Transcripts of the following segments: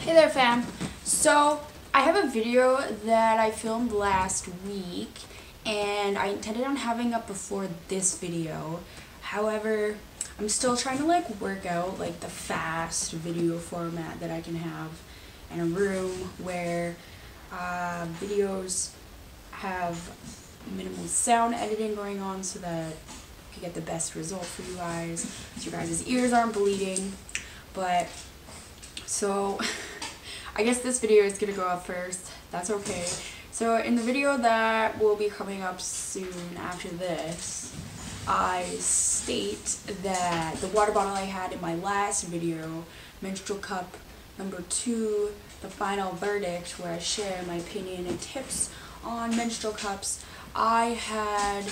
Hey there fam, so I have a video that I filmed last week and I intended on having up before this video. However, I'm still trying to work out the fast video format that I can have in a room where videos have minimal sound editing going on so that you get the best result for you guys, so your guys' ears aren't bleeding. But so I guess this video is gonna go up first. That's okay. So in the video that will be coming up soon after this, I state that the water bottle I had in my last video, menstrual cup number 2, the final verdict, where I share my opinion and tips on menstrual cups, I had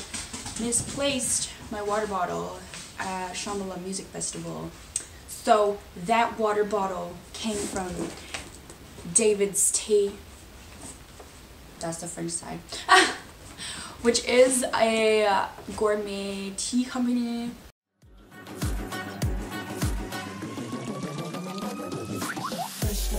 misplaced my water bottle at Shambhala Music Festival. So that water bottle came from David's Tea, that's the French side, which is a gourmet tea company. Fresh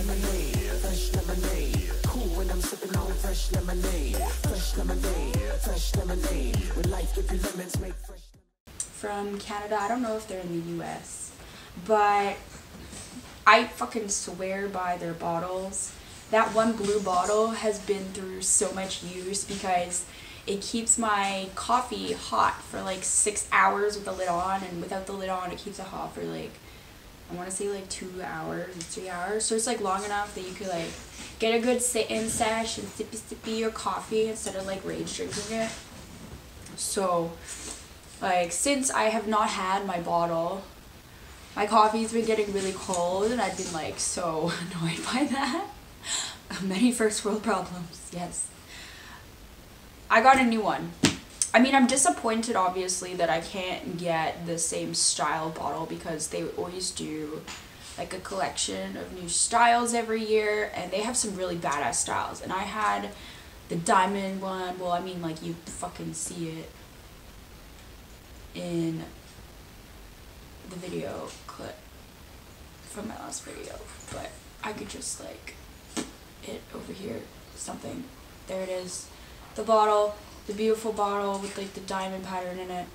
lemonade, cool when I'm sipping on fresh lemonade. Fresh lemonade, fresh lemonade. With life, give you lemons, make fresh. From Canada. I don't know if they're in the US, but I fucking swear by their bottles. That one blue bottle has been through so much use because it keeps my coffee hot for 6 hours with the lid on, and without the lid on it keeps it hot for I want to say 2 hours, 3 hours. So it's long enough that you could get a good sit-in sesh and sippy your coffee instead of rage drinking it. So since I have not had my bottle, my coffee's been getting really cold and I've been so annoyed by that. Many first world problems, yes. I got a new one. I mean, I'm disappointed obviously that I can't get the same style bottle because they always do a collection of new styles every year, and they have some really badass styles. And I had the diamond one. Well, I mean, you fucking see it in the video clip from my last video, but I could just it over here, something. There it is, the bottle, the beautiful bottle with the diamond pattern in it.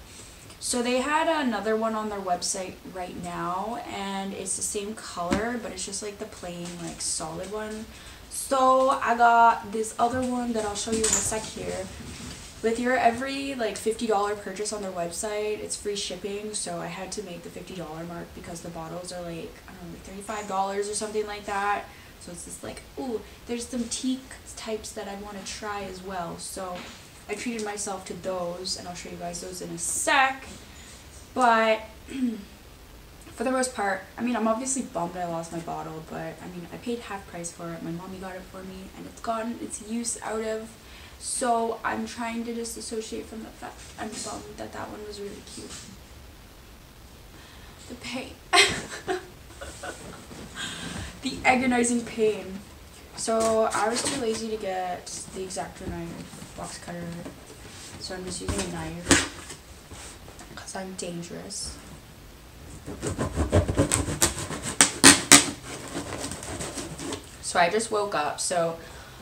So they had another one on their website right now, and it's the same color, but it's just the plain solid one. So I got this other one that I'll show you in a sec here. With your every $50 purchase on their website, it's free shipping, so I had to make the $50 mark because the bottles are I don't know, $35 or something like that. So it's just ooh, there's some tea types that I want to try as well. So I treated myself to those, and I'll show you guys those in a sec. But for the most part, I mean, I'm obviously bummed I lost my bottle, but I mean, I paid half price for it. My mommy got it for me, and it's gotten its use out of. So I'm trying to disassociate from the fact I'm bummed that that one was really cute. The pain. The agonizing pain. So I was too lazy to get the X-Acto knife, box cutter, so I'm just using a knife because I'm dangerous. So I just woke up, so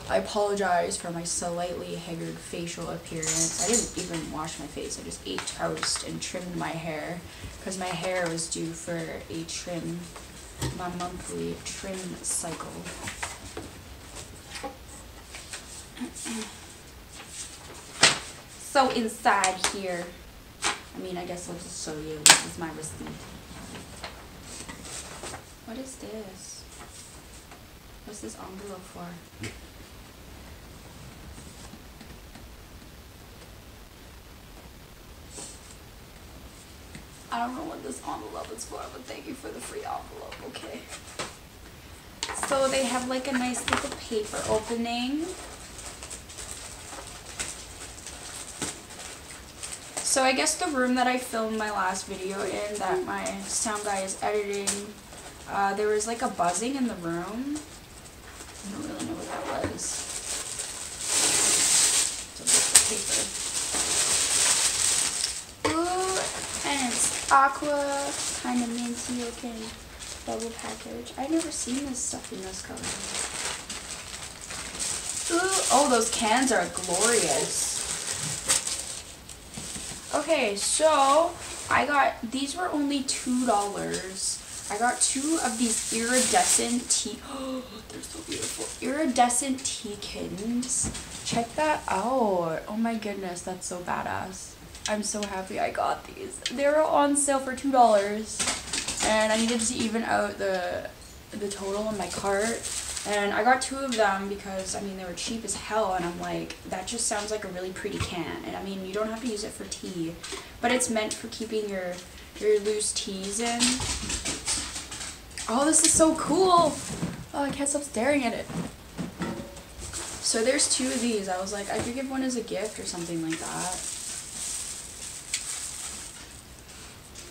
I apologize for my slightly haggard facial appearance. I didn't even wash my face. I just ate toast and trimmed my hair because my hair was due for a trim, my monthly trim cycle. So inside here, I mean, I guess I'll just show you. This is my receipt. What is this? What's this envelope for? I don't know what this envelope is for, but thank you for the free envelope, okay. So they have a nice little paper opening. So I guess the room that I filmed my last video in, that my sound guy is editing, there was a buzzing in the room. I don't really know what that was. So paper. Ooh, and it's aqua, kind of minty looking. bubble package. I've never seen this stuff in this color. Ooh, oh, those cans are glorious. Okay, so I got, these were only $2. I got 2 of these iridescent tea, oh, they're so beautiful, iridescent tea kittens. Check that out. Oh my goodness, that's so badass. I'm so happy I got these. They were on sale for $2, and I needed to even out the total in my cart. And I got 2 of them because, I mean, they were cheap as hell, and I'm like, that just sounds like a really pretty can. And I mean, you don't have to use it for tea, but it's meant for keeping your loose teas in. Oh, this is so cool. Oh, I can't stop staring at it. So there's 2 of these. I was like, I could give one as a gift or something like that.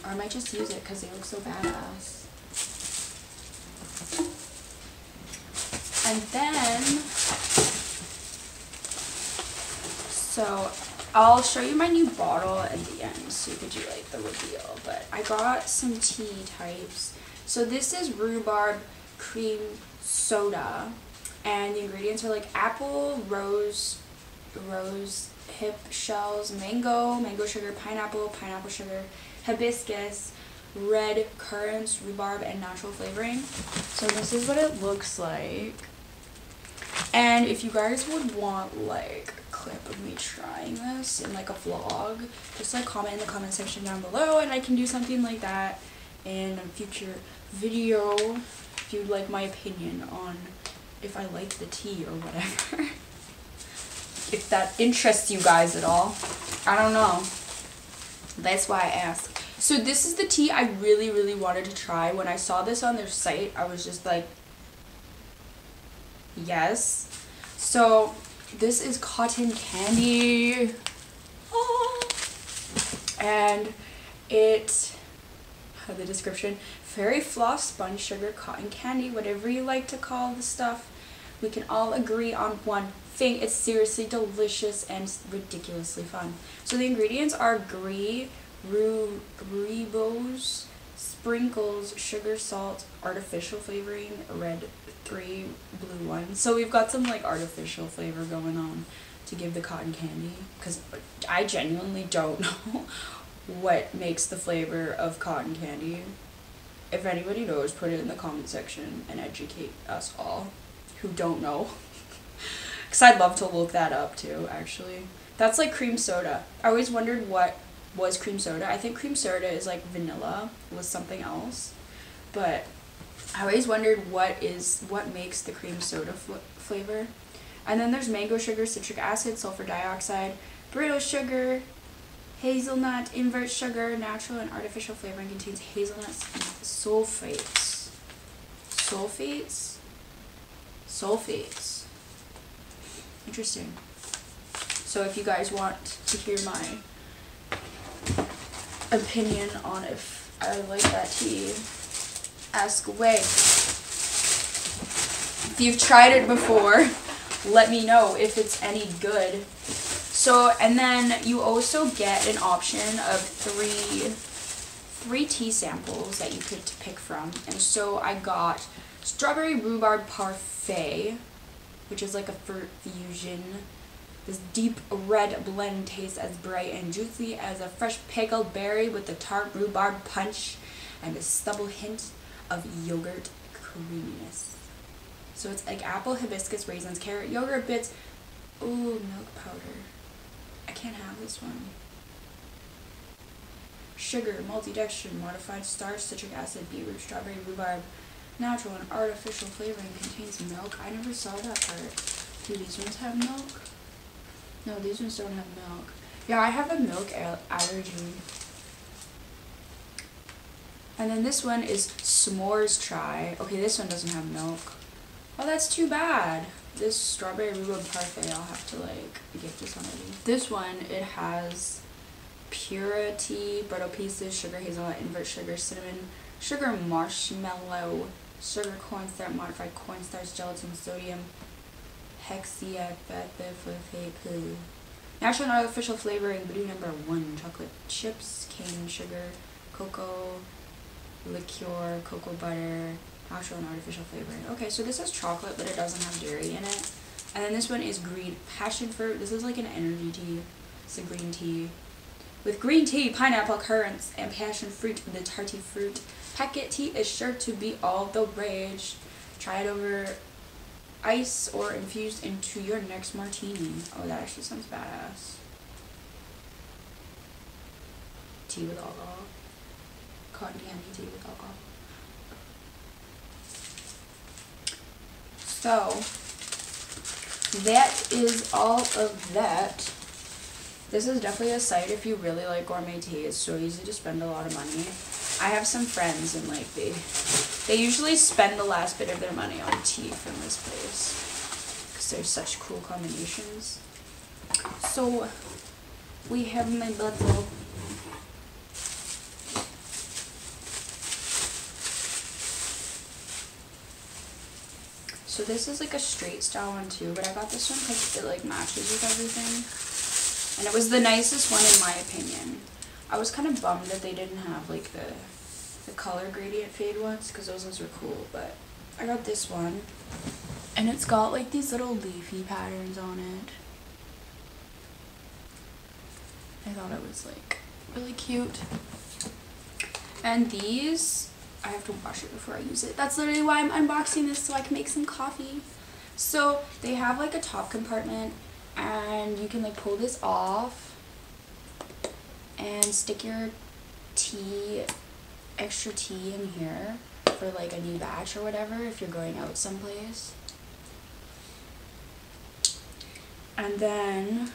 Or I might just use it because they look so badass. And then, so I'll show you my new bottle at the end so you could do like the reveal. But I got some tea types. So this is rhubarb cream soda, and the ingredients are like apple, rose hip shells, mango sugar, pineapple sugar, hibiscus, red currants, rhubarb, and natural flavoring. So this is what it looks like. And if you guys would want like a clip of me trying this in like a vlog, just like comment in the comment section down below, and I can do something like that in a future video if you'd like my opinion on if I like the tea or whatever. If that interests you guys at all. I don't know. That's why I asked. So this is the tea I really wanted to try. When I saw this on their site, I was just like, yes. So this is cotton candy. Oh. And it, the description, fairy floss, sponge sugar, cotton candy, whatever you like to call the stuff. We can all agree on one thing. It's seriously delicious and ridiculously fun. So the ingredients are ghee, rooibos, sprinkles, sugar, salt, artificial flavoring, red 3, blue 1. So we've got some like artificial flavor going on to give the cotton candy, because I genuinely don't know what makes the flavor of cotton candy. If anybody knows, put it in the comment section and educate us all who don't know. Because I'd love to look that up too, actually. That's like cream soda. I always wondered what was cream soda. I think cream soda is like vanilla with something else. But I always wondered what makes the cream soda flavor. And then there's mango sugar, citric acid, sulfur dioxide, brittle sugar, hazelnut, invert sugar, natural and artificial flavoring, contains hazelnuts and sulfates. Sulfates. Interesting. So if you guys want to hear my opinion on if I like that tea, ask away. If you've tried it before, let me know if it's any good. So, and then you also get an option of three tea samples that you could pick from. And so I got strawberry rhubarb parfait, which is like a fruit fusion. This deep red blend tastes as bright and juicy as a fresh pickled berry with the tart rhubarb punch and a stubble hint of yogurt creaminess. So it's like apple, hibiscus, raisins, carrot, yogurt bits. Ooh, milk powder. I can't have this one. Sugar, multi-dextrin, modified starch, citric acid, beetroot, strawberry, rhubarb, natural and artificial flavoring, contains milk. I never saw that part. Do these ones have milk? No, these ones don't have milk. Yeah, I have a milk allergy. And then this one is s'mores try. Okay, this one doesn't have milk. Oh, that's too bad. This strawberry rhubarb parfait, I'll have to like get this already. This one, it has purity, brittle pieces, sugar, hazelnut, invert sugar, cinnamon, sugar, marshmallow, sugar, cornstarch, modified cornstarch, gelatin, sodium, hexafluoride, natural and artificial flavoring, blue number 1, chocolate chips, cane sugar, cocoa, liqueur, cocoa butter, natural and artificial flavoring. Okay, so this is chocolate, but it doesn't have dairy in it. And then this one is green passion fruit. This is like an energy tea. It's a green tea. With green tea, pineapple, currants, and passion fruit, the tarty fruit. Packet tea is sure to be all the rage. Try it over ice or infused into your next martini. Oh, that actually sounds badass. Tea with alcohol. Cotton candy tea with alcohol. So, that is all of that. This is definitely a site if you really like gourmet tea. It's so easy to spend a lot of money. I have some friends and like they usually spend the last bit of their money on tea from this place because there's such cool combinations. So we have my little so this is like a straight style one too, but I got this one because it like matches with everything. And it was the nicest one in my opinion. I was kind of bummed that they didn't have like the color gradient fade ones because those ones were cool, but I got this one. And it's got like these little leafy patterns on it. I thought it was like really cute. And these, I have to wash it before I use it. That's literally why I'm unboxing this, so I can make some coffee. So they have like a top compartment and you can like pull this off and stick your tea, extra tea in here for like a new batch or whatever if you're going out someplace. And then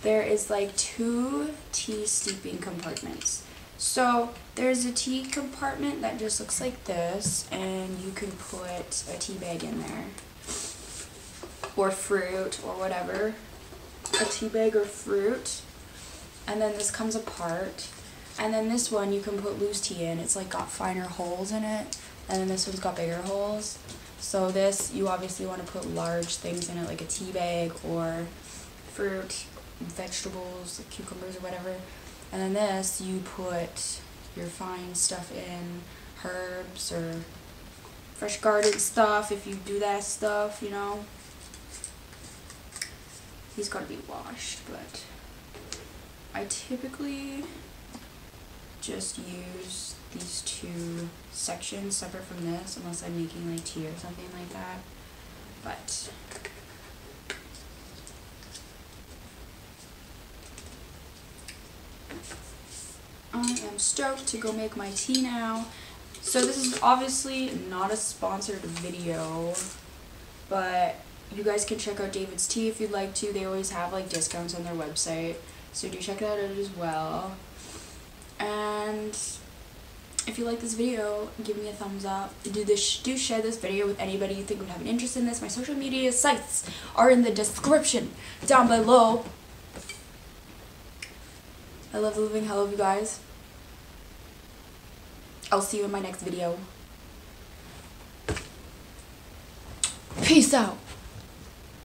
there is like 2 tea steeping compartments. So there's a tea compartment that just looks like this, and you can put a tea bag in there or fruit or whatever, a tea bag or fruit. And then this comes apart, and then this one you can put loose tea in. It's like got finer holes in it, and then this one's got bigger holes. So this, you obviously want to put large things in it, like a tea bag or fruit, vegetables, like cucumbers or whatever. And then this, you put your fine stuff in, herbs or fresh garden stuff if you do that stuff, you know. These gotta be washed, but I typically just use these 2 sections separate from this unless I'm making like tea or something like that. But I am stoked to go make my tea now. So this is obviously not a sponsored video, but you guys can check out David's Tea if you'd like to. They always have like discounts on their website, so do check that out as well. And if you like this video, give me a thumbs up. Do share this video with anybody you think would have an interest in this. My social media sites are in the description down below. I love living. I love you guys. I'll see you in my next video. Peace out.